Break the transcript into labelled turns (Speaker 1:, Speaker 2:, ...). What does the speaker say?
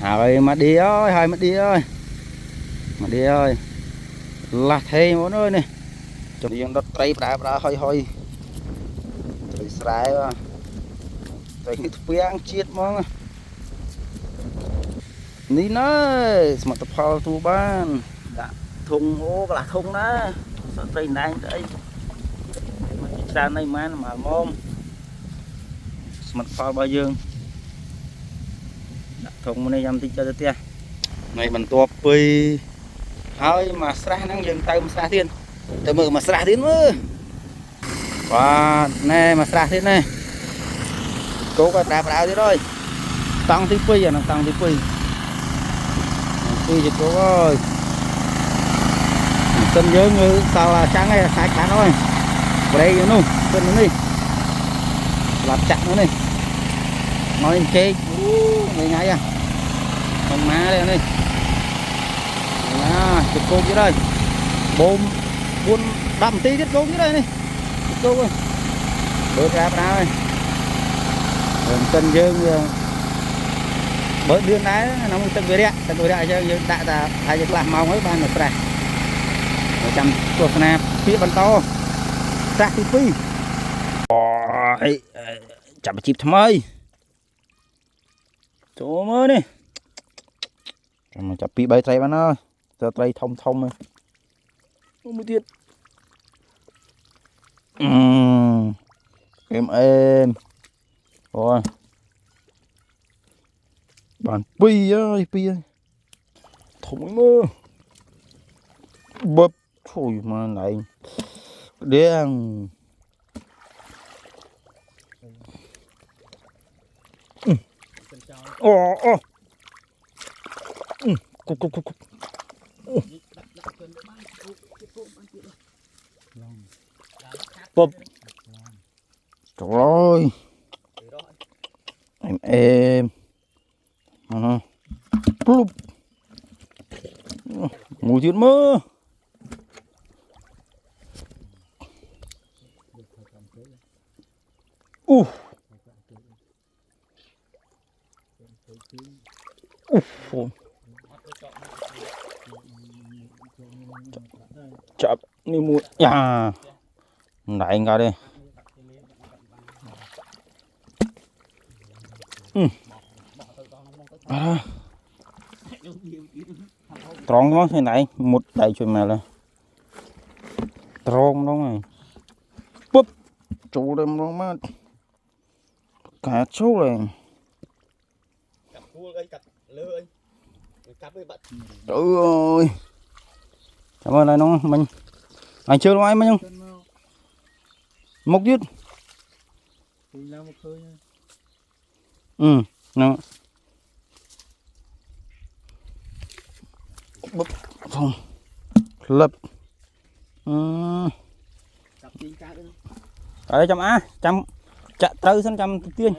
Speaker 1: Rồi mà đi ơi, hơi mà đi ơi. Mà đi ơi. Là thế muốn ơi nè. Chúng dân đất cây bả hơi hơi. Trời sải quá. Trời cái phiang chết mong. Ní nơi, mà tập phao tu ban. Đã thùng ô là thùng đó. Sao trời này đây. Mà chỉ ra này mà mồm. Mặt phao bao dương. Đã thùng này dám tích cho tia. Này mình tua pì. Hơi mà sra năng dừng tay mà sra thiên. Tôi mơ mà sra thiên mơ. Wow, nè mà sra thiên nè. Cố có đạp đảo thế rồi. Tăng tí phi à, nó tăng tí phi. Phi thì cố ơi. Sân nhớ như sao là sáng này sai cá thôi. Ở đây nó nung, sân nó đi. Lạp chặt nó đi. Nói lên chê. Này ngay à. Con má đây này. À, chụp cô dưới đây. Bồm buôn đầm tí chết cô dưới đây này. Chụp cô ơi. Bớt ra vào đây. Rồi sân dương bớt đường đá nó mới tân về đây chứ đại ta hay được làm mong ấy ban được này. 100 tuột nè phía ban to. Ra tí phi. Ôi, chậm chịp thầm ơi. Chỗ mới đi. Mà chậm bị bay tray bạn ơi. Giờ tray thông thông rồi. Không mới tiết. Êm. Rồi. Bạn pi ơi. Thông mơ. Bập. Thôi mà này. Đen. Cục. Bập. Trời ơi. Em. Plúp. Mùi thiệt mơ. Chập ni mùi à nãy anh ra đây tròn nó thế này một đầy chuyện mà là tròn đó này búp chú đem nó mà cả chú này trời ơi cảm ơn này nó mình anh chưa đâu ai mà nhung mốc dứt nó búp không lập ở đây chăm á chăm chặt tư xin chăm tiên